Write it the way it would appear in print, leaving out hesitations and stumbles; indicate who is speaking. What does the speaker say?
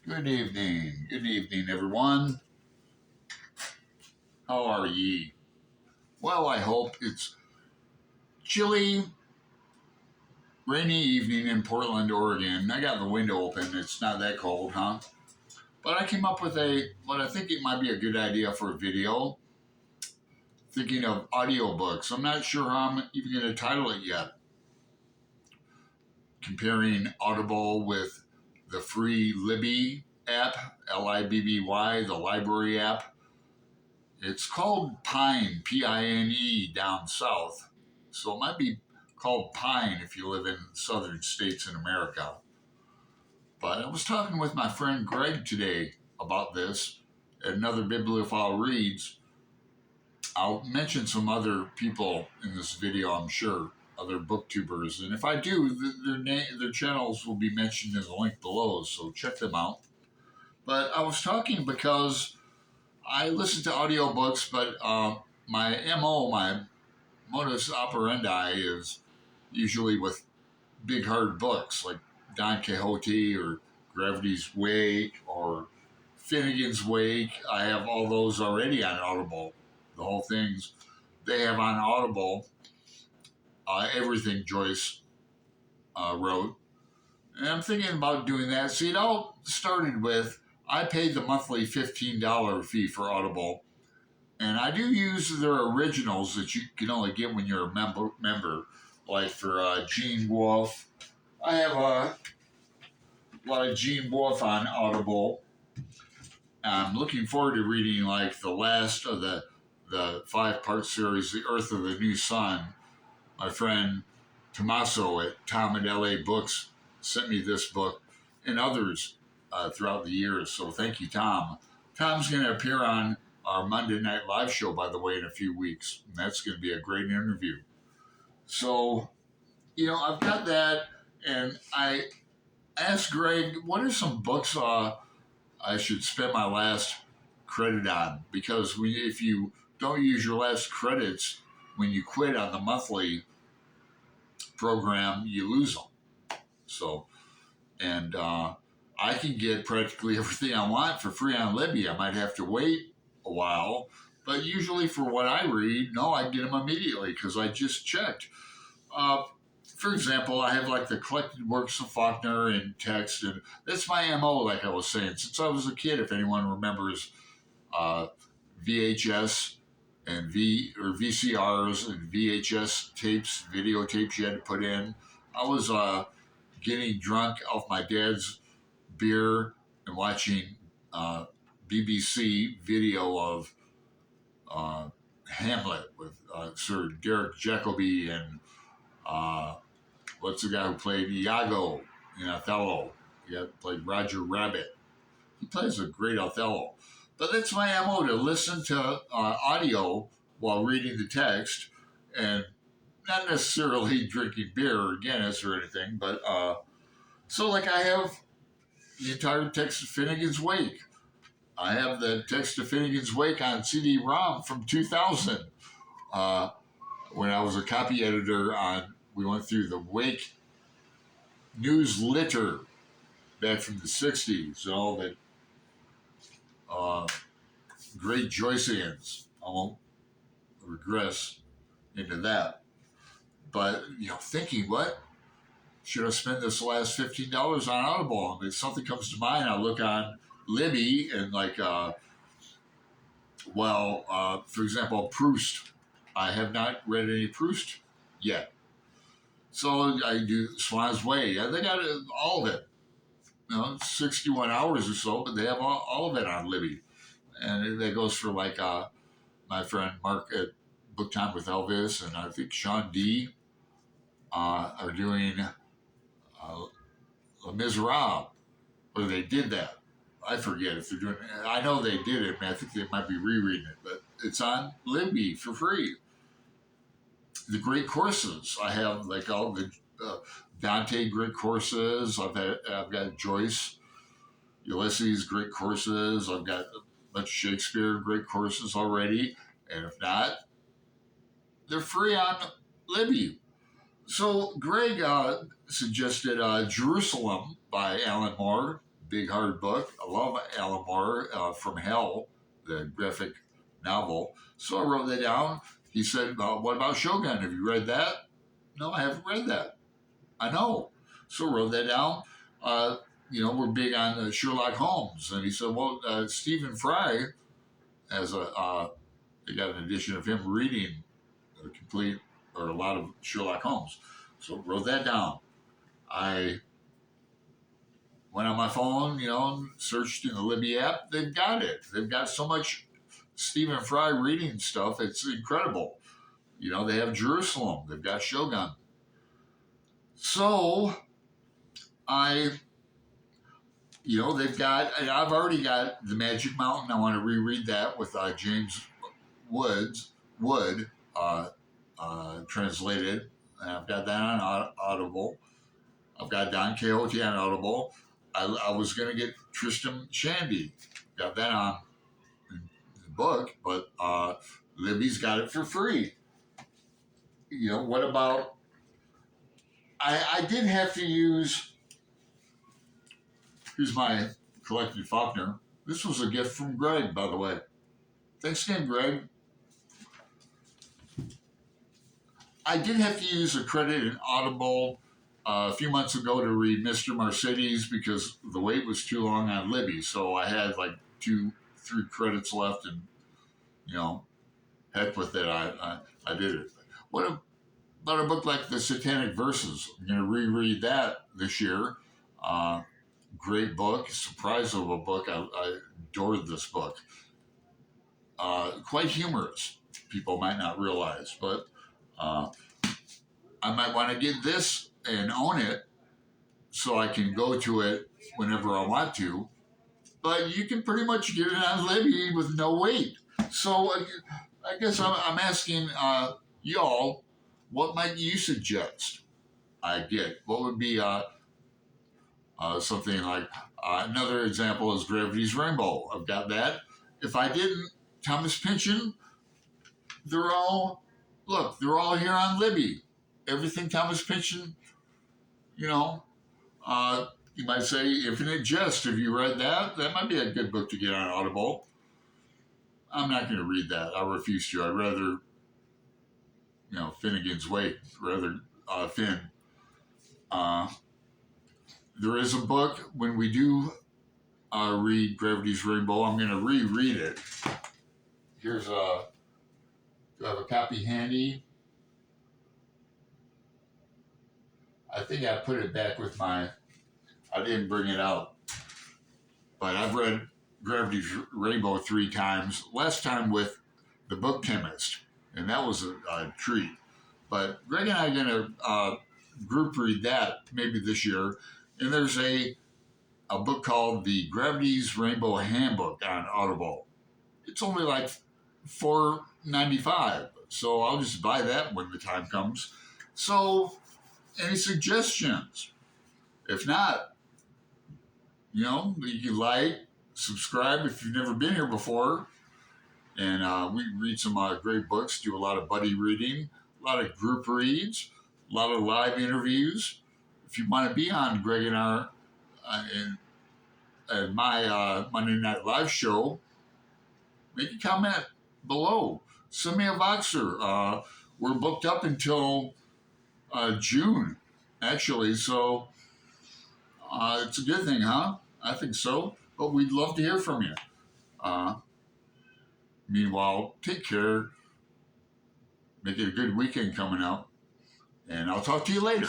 Speaker 1: Good evening. Good evening, everyone. How are ye? Well, I hope it's chilly, rainy evening in Portland, Oregon. I got the window open. It's not that cold, huh? But I came up with what I think it might be a good idea for a video. Thinking of audiobooks. I'm not sure how I'm even going to title it yet. Comparing Audible with the free Libby app, Libby, the library app. It's called Pine, Pine, down south. So it might be called Pine if you live in southern states in America. But I was talking with my friend Greg today about this at another Bibliophile Reads. I'll mention some other people in this video, I'm sure, other booktubers. And if I do, their channels will be mentioned in the link below, so check them out. But I was talking because I listen to audiobooks, but my modus operandi is usually with big hard books like Don Quixote or Gravity's Wake or Finnegan's Wake. I have all those already on Audible. The whole things they have on Audible. Everything Joyce wrote. And I'm thinking about doing that. See, it all started with I paid the monthly $15 fee for Audible. And I do use their originals that you can only get when you're a member. Like for Gene Wolfe. I have a lot of Gene Wolfe on Audible. I'm looking forward to reading like the last of the 5-part series, The Earth of the New Sun. My friend Tommaso at Tom and LA Books sent me this book and others throughout the years. So thank you, Tom. Tom's going to appear on our Monday Night Live show, by the way, in a few weeks. And that's going to be a great interview. So, I've got that. And I asked Greg, what are some books I should spend my last credit on? Because if you don't use your last credits when you quit on the monthly program, you lose them. So, and I can get practically everything I want for free on Libby. I might have to wait a while, but usually for what I read, no, I get them immediately because I just checked. For example, I have like the collected works of Faulkner in text, and that's my MO, like I was saying, since I was a kid. If anyone remembers VHS and VCRs and VHS tapes, videotapes you had to put in, I was getting drunk off my dad's beer and watching BBC video of Hamlet with Sir Derek Jacobi and what's the guy who played Iago in Othello? He played Roger Rabbit. He plays a great Othello. But that's my MO, to listen to audio while reading the text and not necessarily drinking beer or Guinness or anything. But so like I have the entire text of Finnegan's Wake. I have the text of Finnegan's Wake on CD-ROM from 2000 when I was a copy editor we went through the Wake newsletter back from the 60s, all that great Joyceans. I won't regress into that. But, thinking, what? Should I spend this last $15 on Audible? And if something comes to mind, I look on Libby and for example, Proust. I have not read any Proust yet. So I do Swan's Way. They got all of it. 61 hours or so, but they have all of it on Libby. And that goes for my friend Mark at Book Time with Elvis, and I think Sean D. Are doing Les Miserables, or they did that. I forget if they're doing it. I know they did it, and I think they might be rereading it, but it's on Libby for free. The great courses. I have all the Dante great courses. I've got Joyce, Ulysses great courses. I've got a bunch of Shakespeare great courses already, and if not, they're free on Libby. So Greg suggested Jerusalem by Alan Moore, big hard book. I love Alan Moore from Hell, the graphic novel. So I wrote that down. He said, "What about Shogun? Have you read that?" No, I haven't read that. I know. So I wrote that down. We're big on Sherlock Holmes, and he said, "Well, Stephen Fry has they got an edition of him reading a complete or a lot of Sherlock Holmes." So I wrote that down. I went on my phone, and searched in the Libby app. They've got it. They've got so much Stephen Fry reading stuff. It's incredible. They have Jerusalem. They've got Shogun. So I, they've got. I've already got the Magic Mountain. I want to reread that with James Wood translated. And I've got that on Audible. I've got Don Quixote on Audible. I was going to get Tristram Shandy. Got that on the book, but Libby's got it for free. What about... I did have to use... Here's my collected Faulkner. This was a gift from Greg, by the way. Thanks again, Greg. I did have to use a credit in Audible a few months ago to read Mr. Mercedes because the wait was too long on Libby. So I had like 2-3 credits left, and heck with it. I did it. What about a book like The Satanic Verses? I'm going to reread that this year. Great book, surprise of a book. I adored this book. Quite humorous. People might not realize, but I might want to get this and own it so I can go to it whenever I want to. But you can pretty much get it on Libby with no wait. So I guess I'm asking y'all, what might you suggest I get? What would be something like... another example is Gravity's Rainbow. I've got that. If I didn't, Thomas Pynchon, they're all here on Libby. Everything Thomas Pynchon, you might say Infinite Jest. Have you read that? That might be a good book to get on Audible. I'm not going to read that. I refuse to. I'd rather, Finnegan's Wake, Finn. There is a book, when we do read Gravity's Rainbow, I'm going to reread it. Do I have a copy handy? I think I put it back with I didn't bring it out. But I've read Gravity's Rainbow 3 times. Last time with The Book Chemist, and that was a treat. But Greg and I are going to group read that maybe this year. And there's a book called The Gravity's Rainbow Handbook on Audible. It's only like $4.95, so I'll just buy that when the time comes. So, any suggestions? If not, you can like, subscribe if you've never been here before. And we read some great books, do a lot of buddy reading, a lot of group reads, a lot of live interviews. If you want to be on Greg and our and my Monday Night Live show, make a comment below. Send me a Voxer. We're booked up until June, actually, so it's a good thing, huh? I think so. But we'd love to hear from you. Meanwhile, take care. Make it a good weekend coming up. And I'll talk to you later.